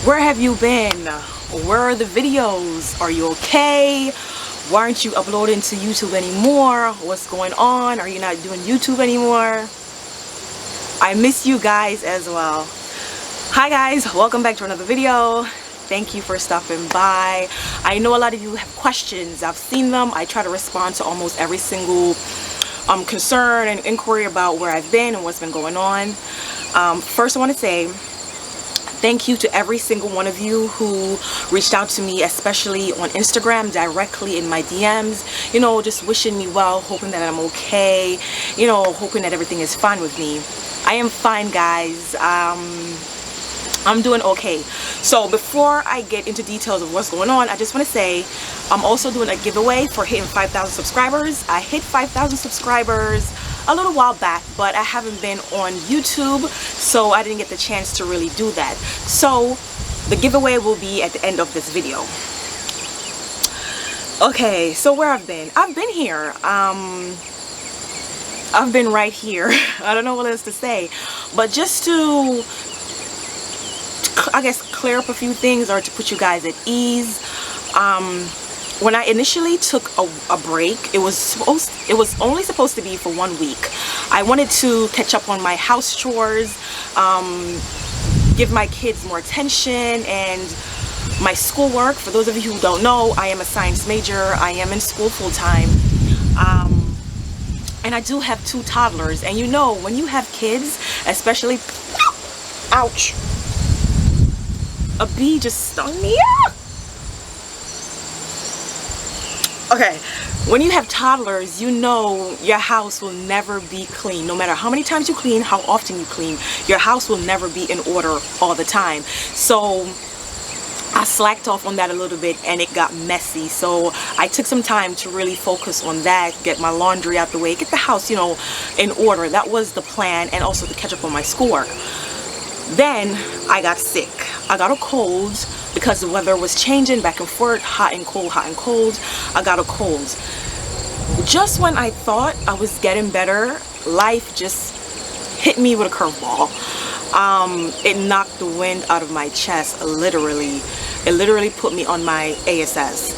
Where have you been? Where are the videos? Are you okay? Why aren't you uploading to YouTube anymore? What's going on? Are you not doing YouTube anymore? I miss you guys as well. Hi guys, welcome back to another video. Thank you for stopping by. I know a lot of you have questions. I've seen them. I try to respond to almost every single concern and inquiry about where I've been and what's been going on. First, I want to say thank you to every single one of you who reached out to me, especially on Instagram, directly in my DMs, you know, just wishing me well, hoping that I'm okay, you know, hoping that everything is fine with me. I am fine, guys. I'm doing okay. So before I get into details of what's going on, I just want to say I'm also doing a giveaway for hitting 5,000 subscribers. I hit 5,000 subscribers a little while back, but I haven't been on YouTube, so I didn't get the chance to really do that. So the giveaway will be at the end of this video. Okay, so where I've been here. I've been right here. I don't know what else to say, but just to, I guess, clear up a few things or to put you guys at ease. When I initially took a break, it was only supposed to be for 1 week. I wanted to catch up on my house chores, give my kids more attention, and my schoolwork. For those of you who don't know, I am a science major. I am in school full-time. And I do have 2 toddlers. And you know, when you have kids, especially, ouch, a bee just stung me. Okay, when you have toddlers, you know your house will never be clean. No matter how many times you clean, how often you clean, your house will never be in order all the time. So I slacked off on that a little bit and it got messy. So I took some time to really focus on that, get my laundry out the way, get the house, you know, in order. That was the plan, and also to catch up on my schoolwork. Then I got sick. I got a cold because the weather was changing back and forth, hot and cold, hot and cold. I got a cold. Just when I thought I was getting better, life just hit me with a curveball. It knocked the wind out of my chest, literally. It literally put me on my ASS.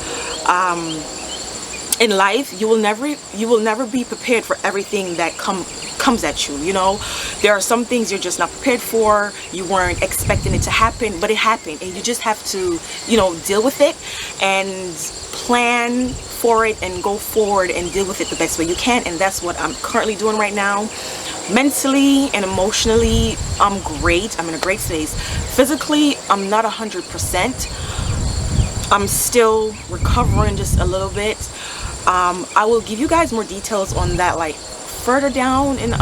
In life, you will never be prepared for everything that comes at you. You know, there are some things you're just not prepared for. You weren't expecting it to happen, but it happened, and you just have to, you know, deal with it and plan for it and go forward and deal with it the best way you can. And that's what I'm currently doing right now. Mentally and emotionally, I'm great. I'm in a great space. Physically, I'm not 100%. I'm still recovering just a little bit. I will give you guys more details on that, like, further down in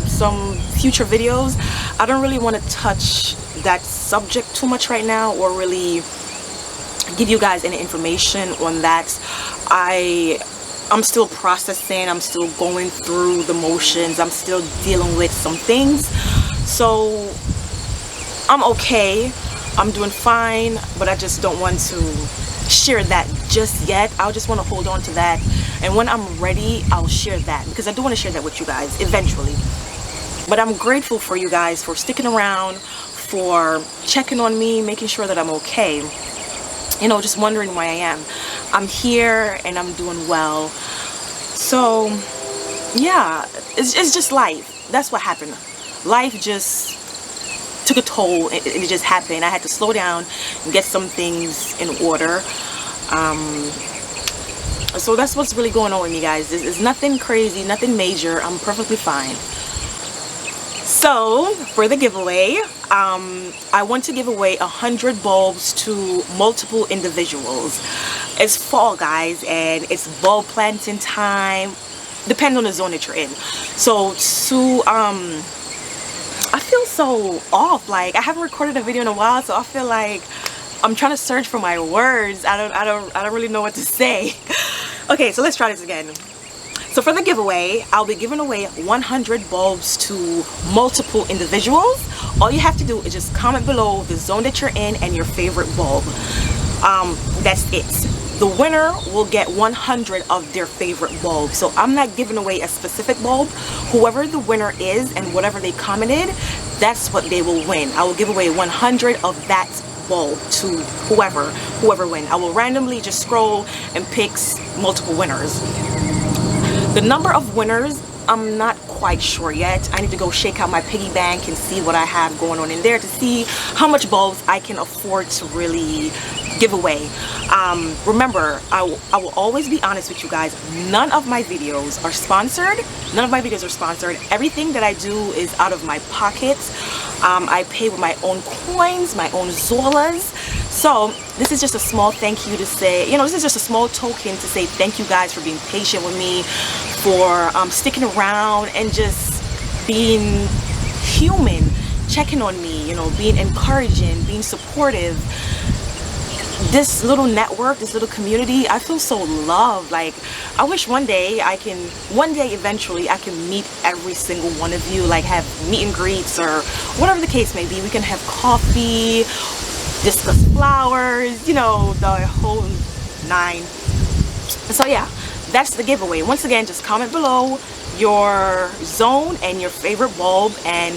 some future videos. I don't really want to touch that subject too much right now, or really give you guys any information on that. I'm still processing. I'm still going through the motions. I'm still dealing with some things. So I'm okay. I'm doing fine, but I just don't want to share that just yet. I just want to hold on to that, and when I'm ready, I'll share that, because I do want to share that with you guys eventually. But I'm grateful for you guys for sticking around, for checking on me, making sure that I'm okay, you know, just wondering where I am. I'm here and I'm doing well. So yeah, it's just life. That's what happened. Life just took a toll, and it just happened. I had to slow down and get some things in order. So that's what's really going on with me, guys. It's nothing crazy, nothing major. I'm perfectly fine. So for the giveaway, I want to give away 100 bulbs to multiple individuals. It's fall, guys, and it's bulb planting time, depending on the zone that you're in. So to I feel so off. Like, I haven't recorded a video in a while, so I feel like I'm trying to search for my words. I don't really know what to say. Okay, so let's try this again. So for the giveaway, I'll be giving away 100 bulbs to multiple individuals. All you have to do is just comment below the zone that you're in and your favorite bulb. That's it. The winner will get 100 of their favorite bulbs. So I'm not giving away a specific bulb. Whoever the winner is and whatever they commented, that's what they will win. I will give away 100 of that bulb to whoever wins. I will randomly just scroll and pick multiple winners. The number of winners, I'm not quite sure yet. I need to go shake out my piggy bank and see what I have going on in there to see how much bulbs I can afford to really give away. Remember, I will always be honest with you guys. None of my videos are sponsored. None of my videos are sponsored. Everything that I do is out of my pocket. I pay with my own coins, my own Zolas. So this is just a small thank you to say, you know, this is just a small token to say thank you guys for being patient with me, for sticking around and just being human, checking on me, you know, being encouraging, being supportive. This little network, this little community, I feel so loved. Like, I wish one day eventually I can meet every single one of you, like have meet and greets or whatever the case may be. We can have coffee, discuss flowers, you know, the whole nine. So yeah, that's the giveaway. Once again, just comment below your zone and your favorite bulb, and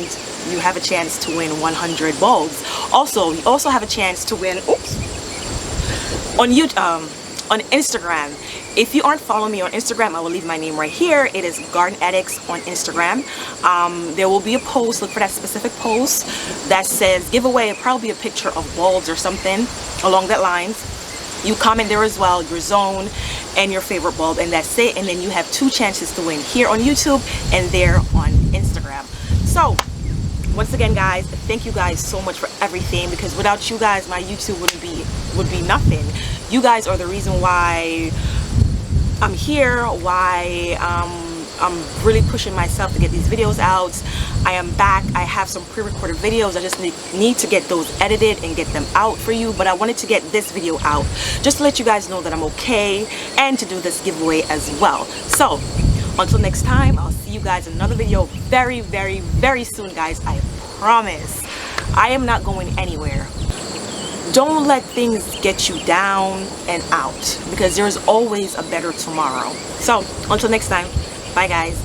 you have a chance to win 100 bulbs. Also, you also have a chance to win, on Instagram. If you aren't following me on Instagram, I will leave my name right here. It is GARDENADDICTZ on Instagram. There will be a post, look for that specific post that says giveaway, probably a picture of bulbs or something along that lines. You comment there as well, your zone and your favorite bulb, and that's it. And then you have 2 chances to win here on YouTube and there on Instagram. So once again, guys, thank you guys so much for everything, because without you guys, my YouTube would be nothing. You guys are the reason why I'm here, why I'm really pushing myself to get these videos out. I am back. I have some pre-recorded videos. I just need to get those edited and get them out for you. But I wanted to get this video out just to let you guys know that I'm okay, and to do this giveaway as well. So until next time, I'll see you guys in another video very, very, very soon, guys. I promise. I am not going anywhere. Don't let things get you down and out, because there's always a better tomorrow. So until next time, bye guys.